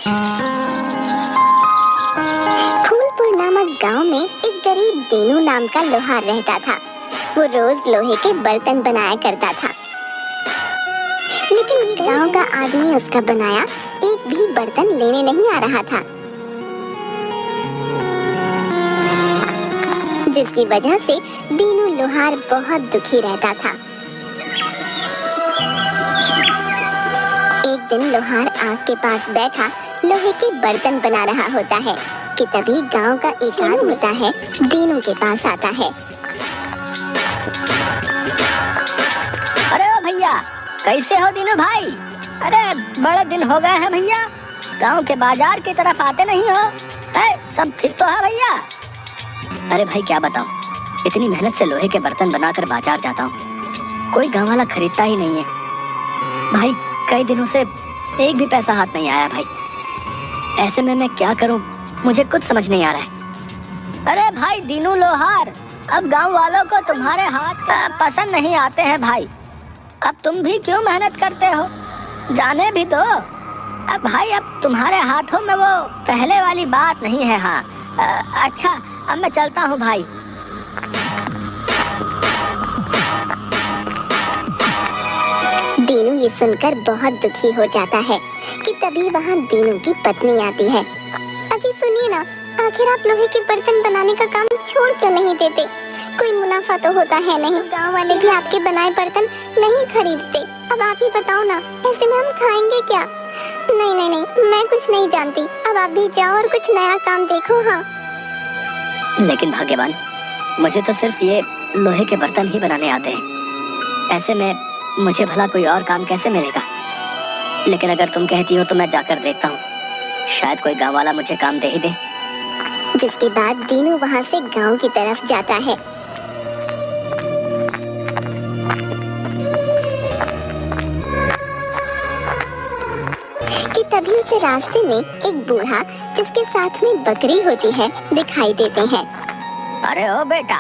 फूलपुर नामक गांव में एक गरीब दीनू नाम का लोहार रहता था। वो रोज लोहे के बर्तन बनाया करता था, लेकिन गांव का आदमी उसका बनाया एक भी बर्तन लेने नहीं आ रहा था, जिसकी वजह से दीनू लोहार बहुत दुखी रहता था। एक दिन लोहार आग के पास बैठा लोहे के बर्तन बना रहा होता है कि तभी गांव का एक आदमी होता है दीनू के पास आता है। अरे ओ भैया, कैसे हो दीनू भाई? अरे बड़े दिन हो गए हैं भैया, गांव के बाजार की तरफ आते नहीं हो। सब ठीक तो है भैया? अरे भाई क्या बताऊं, इतनी मेहनत से लोहे के बर्तन बनाकर बाजार जाता हूँ, कोई गांव वाला खरीदता ही नहीं है भाई। कई दिनों से एक भी पैसा हाथ नहीं आया भाई। ऐसे में मैं क्या करूं, मुझे कुछ समझ नहीं आ रहा है। अरे भाई दीनू लोहार, अब गांव वालों को तुम्हारे हाथ का पसंद नहीं आते हैं भाई। अब तुम भी क्यों मेहनत करते हो, जाने भी दो। अब भाई अब तुम्हारे हाथों में वो पहले वाली बात नहीं है। हाँ अच्छा, अब मैं चलता हूँ भाई। दीनू ये सुनकर बहुत दुखी हो जाता है कि तभी वहाँ दीनू की पत्नी आती है। अजी सुनिए ना, आखिर आप लोहे के बर्तन बनाने का काम छोड़ क्यों नहीं देते? कोई मुनाफा तो होता है नहीं, गांव वाले भी आपके बनाए बर्तन नहीं खरीदते। अब आप ही बताओ ना, ऐसे में हम खाएंगे क्या? नहीं नहीं नहीं, मैं कुछ नहीं जानती, अब आप भी जाओ और कुछ नया काम देखो। हाँ लेकिन भाग्यवान, मुझे तो सिर्फ ये लोहे के बर्तन ही बनाने आते हैं। ऐसे में मुझे भला कोई और काम कैसे मिलेगा? लेकिन अगर तुम कहती हो तो मैं जाकर देखता हूँ, शायद कोई गांव वाला मुझे काम दे ही दे। जिसके बाद दीनू वहाँ से गांव की तरफ जाता है। कि तभी उसे रास्ते में एक बूढ़ा जिसके साथ में बकरी होती है दिखाई देते हैं। अरे ओ बेटा,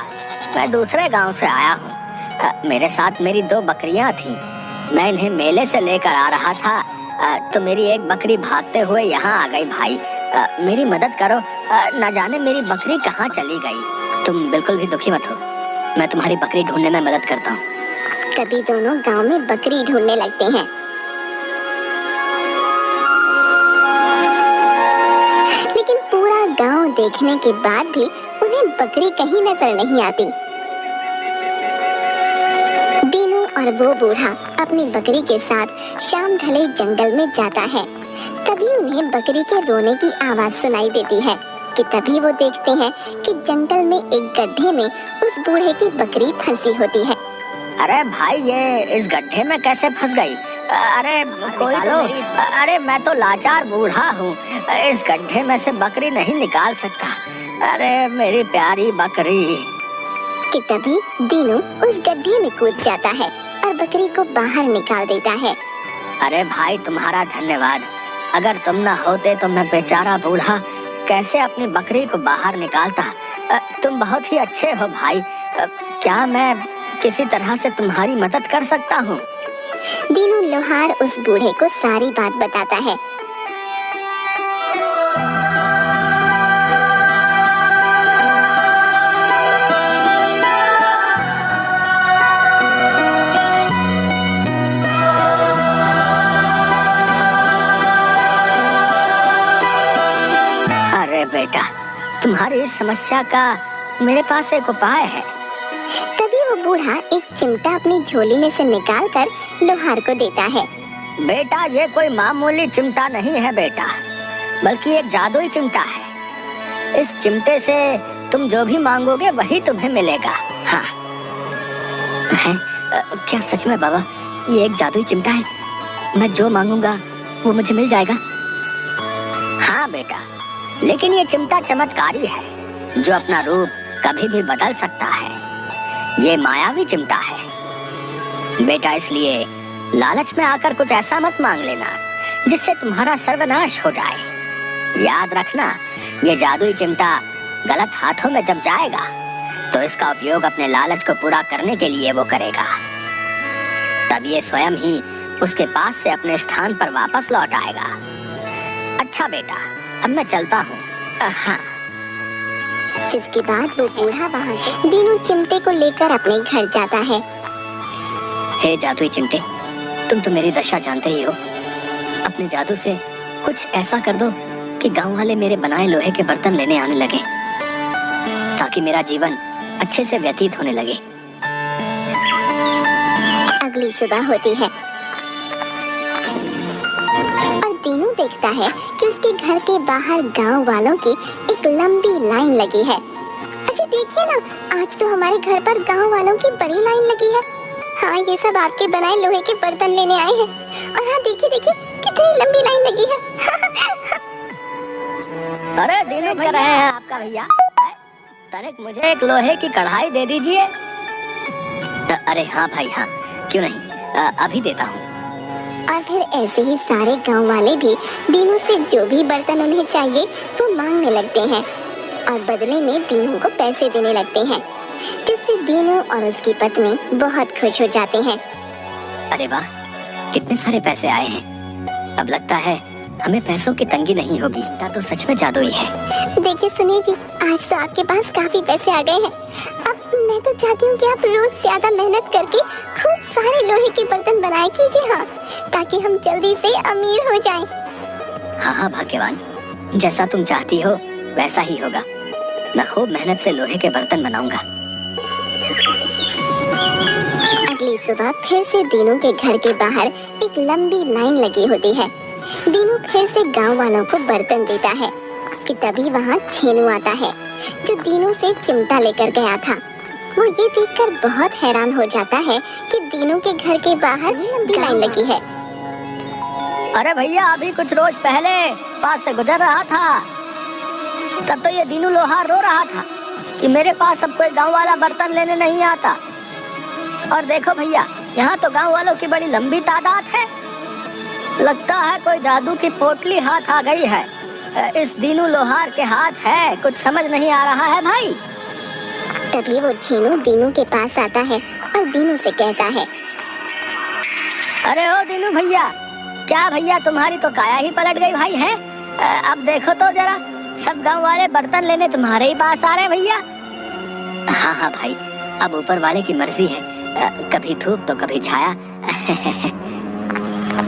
मैं दूसरे गांव से आया हूँ। मेरे साथ मेरी 2 बकरियां थी, मैं इन्हें मेले से लेकर आ रहा था, तो मेरी एक बकरी भागते हुए यहाँ आ गई भाई। मेरी मदद करो, न जाने मेरी बकरी कहाँ चली गई। तुम बिल्कुल भी दुखी मत हो, मैं तुम्हारी बकरी ढूंढने में मदद करता हूँ। तभी दोनों गांव में बकरी ढूंढने लगते हैं। लेकिन पूरा गांव देखने के बाद भी उन्हें बकरी कहीं नजर नहीं आती। दीनू और वो बूढ़ा अपनी बकरी के साथ शाम ढले जंगल में जाता है। तभी उन्हें बकरी के रोने की आवाज सुनाई देती है कि तभी वो देखते हैं कि जंगल में एक गड्ढे में उस बूढ़े की बकरी फंसी होती है। अरे भाई, ये इस गड्ढे में कैसे फंस गई? अरे कोई तो अरे मैं तो लाचार बूढ़ा हूँ, इस गड्ढे में से बकरी नहीं निकाल सकता। अरे मेरी प्यारी बकरी। कि तभी दीनू उस गड्ढे में कूद जाता है और बकरी को बाहर निकाल देता है। अरे भाई तुम्हारा धन्यवाद, अगर तुम न होते तो मैं बेचारा बूढ़ा कैसे अपनी बकरी को बाहर निकालता। तुम बहुत ही अच्छे हो भाई। क्या मैं किसी तरह से तुम्हारी मदद कर सकता हूँ? दीनू लोहार उस बूढ़े को सारी बात बताता है। अरे बेटा, तुम्हारी इस समस्या का मेरे पास एक उपाय है। तभी वो बूढ़ा एक चिमटा अपनी झोली में से निकालकर लोहार को देता है। बेटा, ये कोई मामूली चिमटा नहीं है बेटा, बल्कि एक जादुई चिमटा है। इस चिमटे से तुम जो भी मांगोगे वही तुम्हें मिलेगा। हाँ है? क्या सच में बाबा ये एक जादुई चिमटा है? मैं जो मांगूंगा वो मुझे मिल जाएगा? हाँ बेटा, लेकिन ये चिमटा चमत्कारी है जो अपना रूप कभी भी बदल सकता है। ये मायावी चिमटा है बेटा, इसलिए लालच में आकर कुछ ऐसा मत मांग लेना जिससे तुम्हारा सर्वनाश हो जाए। याद रखना, ये जादुई चिमटा गलत हाथों में जब जाएगा तो इसका उपयोग अपने लालच को पूरा करने के लिए वो करेगा। तब ये स्वयं ही उसके पास से अपने स्थान पर वापस लौट आएगा। अच्छा बेटा, अब मैं चलता हूँ। हाँ। जिसके बाद वो बूढ़ा वहाँ से दीनू चिमटे को लेकर अपने घर जाता है। हे जादुई चिमटे, तुम तो मेरी दशा जानते ही हो। अपने जादू से कुछ ऐसा कर दो कि गांव वाले मेरे बनाए लोहे के बर्तन लेने आने लगे, ताकि मेरा जीवन अच्छे से व्यतीत होने लगे। अगली सुबह होती है और दीनू देखता है कि उसके घर के बाहर गांव वालों की एक लंबी लाइन लगी है। अच्छा देखिए ना, आज तो हमारे घर पर गांव वालों की बड़ी लाइन लगी है। हाँ, ये सब आपके बनाए लोहे के बर्तन लेने आए हैं। और हाँ देखिए देखिए कितनी लंबी लाइन लगी है। अरे दीनू भैया रहे हैं आपका भैया। तनिक मुझे एक लोहे की कढ़ाई दे दीजिए। अरे हाँ भाई हाँ, क्यों नहीं, अभी देता हूँ। और फिर ऐसे ही सारे गांव वाले भी दीनू से जो भी बर्तन उन्हें चाहिए वो मांगने लगते हैं और बदले में दीनू को पैसे देने लगते हैं, जिससे दीनू और उसकी पत्नी बहुत खुश हो जाते हैं। अरे वाह, कितने सारे पैसे आए हैं। अब लगता है हमें पैसों की तंगी नहीं होगी। तो सच में जादू ही है। देखिए सुनिए जी, आज तो आपके पास काफी पैसे आ गए हैं। अब मैं तो चाहती हूँ कि आप रोज ज्यादा मेहनत करके खूब सारे लोहे के बर्तन बनाया कीजिए। हाँ, ताकि हम जल्दी से अमीर हो जाएं। हाँ हाँ भाग्यवान, जैसा तुम चाहती हो वैसा ही होगा। मैं खूब मेहनत से लोहे के बर्तन बनाऊंगा। अगली सुबह फिर से दीनू के घर के बाहर एक लंबी लाइन लगी होती है। दीनू फिर से गांव वालों को बर्तन देता है कि तभी वहाँ छेनू आता है, जो दीनू से चिमटा लेकर गया था। वो ये देखकर बहुत हैरान हो जाता है कि दीनू के घर के बाहर लंबी लाइन लगी है। अरे भैया, अभी कुछ रोज पहले पास से गुजर रहा था, तब तो ये दीनू लोहार रो रहा था कि मेरे पास अब कोई गांव वाला बर्तन लेने नहीं आता। और देखो भैया, यहाँ तो गांव वालों की बड़ी लंबी तादाद है। लगता है कोई जादू की पोटली हाथ आ गई है। इस दीनू लोहार के हाथ है, कुछ समझ नहीं आ रहा है भाई। तभी वो छेनू दीनू के पास आता है और दीनू से कहता है, अरे ओ दीनू भैया, क्या भैया तुम्हारी तो काया ही पलट गई भाई है। अब देखो तो जरा, सब गांव वाले बर्तन लेने तुम्हारे ही पास आ रहे हैं भैया। हाँ हाँ भाई, अब ऊपर वाले की मर्जी है, कभी धूप तो कभी छाया।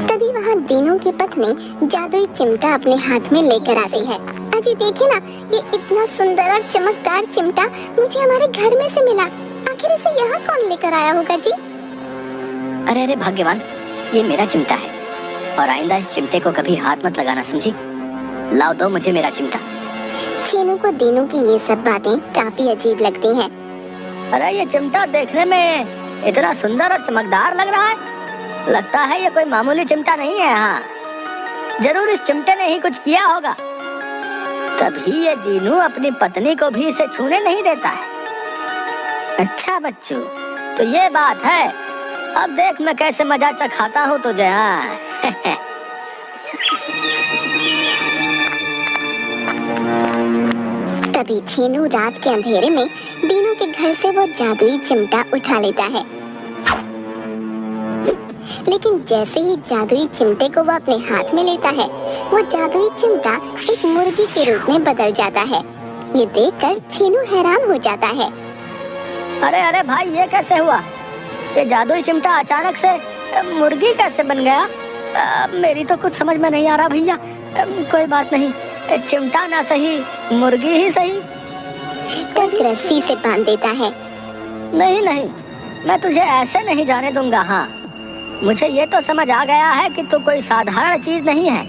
तभी वहाँ दीनू की पत्नी जादुई चिमटा अपने हाथ में लेकर आती है। अजी देखिए ना, ये इतना सुंदर और चमकदार चिमटा मुझे हमारे घर में से मिला। आखिर इसे यहाँ कौन लेकर आया होगा जी? अरे अरे भाग्यवान, ये मेरा चिमटा है और आइंदा इस चिमटे को कभी हाथ मत लगाना, समझी? लाओ दो मुझे मेरा चिमटा। छेनू को दीनू की ये सब बातें काफी अजीब लगती हैं। अरे ये चिमटा देखने में इतना सुंदर और चमकदार लग रहा है, लगता है ये कोई मामूली चिमटा नहीं है। हाँ, जरूर इस चिमटे ने ही कुछ किया होगा, तभी ये दीनू अपनी पत्नी को भी इसे छूने नहीं देता है। अच्छा बच्चू, तो ये बात है। अब देख मैं कैसे मजा चखाता हूँ तुझे। हाँ। तभी छेनू रात के अंधेरे में दीनू के घर से वो जादुई चिमटा उठा लेता है। लेकिन जैसे ही जादुई चिमटे को वो अपने हाथ में लेता है, वो जादुई चिमटा एक मुर्गी के रूप में बदल जाता है। ये देखकर छेनू हैरान हो जाता है। अरे अरे भाई, ये कैसे हुआ? ये जादुई चिमटा अचानक से मुर्गी कैसे बन गया? मेरी तो कुछ समझ में नहीं आ रहा भैया। कोई बात नहीं, चिमटा ना सही, मुर्गी ही सही। एक रस्सी से बांध देता है। नहीं नहीं, मैं तुझे ऐसे नहीं जाने दूंगा। हाँ, मुझे ये तो समझ आ गया है कि तू कोई साधारण चीज नहीं है।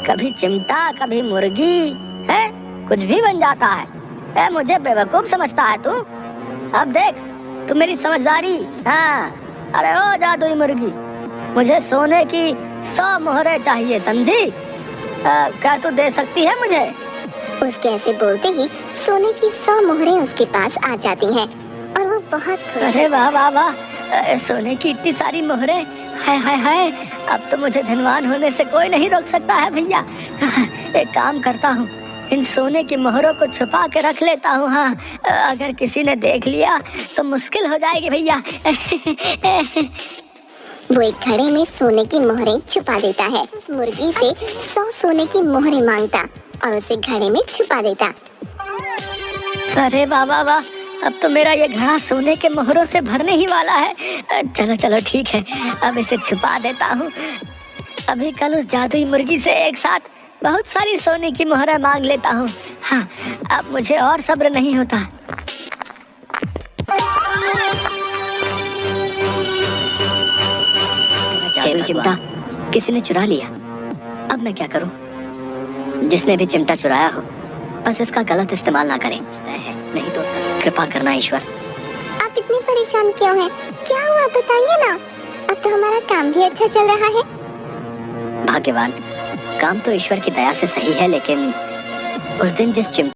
कभी चिमटा, कभी मुर्गी, है कुछ भी बन जाता है। मुझे बेवकूफ समझता है तू? अब देख तू मेरी समझदारी। हाँ, अरे ओ जादुई मुर्गी, मुझे सोने की 100 मोहरें चाहिए, समझी? क्या तू दे सकती है मुझे? उसके ऐसे बोलते ही सोने की 100 मोहरें उसके पास आ जाती हैं और वो बहुत खुश। अरे वाह वाह वाह, सोने की इतनी सारी मोहरें, हाय हाय हाय, अब तो मुझे धनवान होने से कोई नहीं रोक सकता है भैया। एक काम करता हूँ, इन सोने की मोहरों को छुपा के रख लेता हूँ। हाँ, अगर किसी ने देख लिया तो मुश्किल हो जाएगी भैया। वो एक घड़े में सोने की मोहरें छुपा देता है। उस मुर्गी से 100 सोने की मोहरें मांगता और उसे घड़े में छुपा देता। अरे वाह वाह वाह, अब तो मेरा ये घड़ा सोने के मोहरों से भरने ही वाला है। चलो चलो ठीक है, अब इसे छुपा देता हूँ। अभी कल उस जादुई मुर्गी से एक साथ बहुत सारी सोने की मोहरें मांग लेता हूँ। हाँ, अब मुझे और सब्र नहीं होता। जादुई चिमटा किसी ने चुरा लिया। अब मैं क्या करूँ? जिसने भी चिमटा चुराया हो बस इसका गलत इस्तेमाल ना करें, नहीं तो कृपा करना ईश्वर। आप इतने परेशान क्यों हैं? क्या हुआ बताइए ना। अब तो हमारा काम भी अच्छा चल रहा है। भाग्यवान, काम तो ईश्वर की दया से सही है, लेकिन उस दिन जिस चिमटा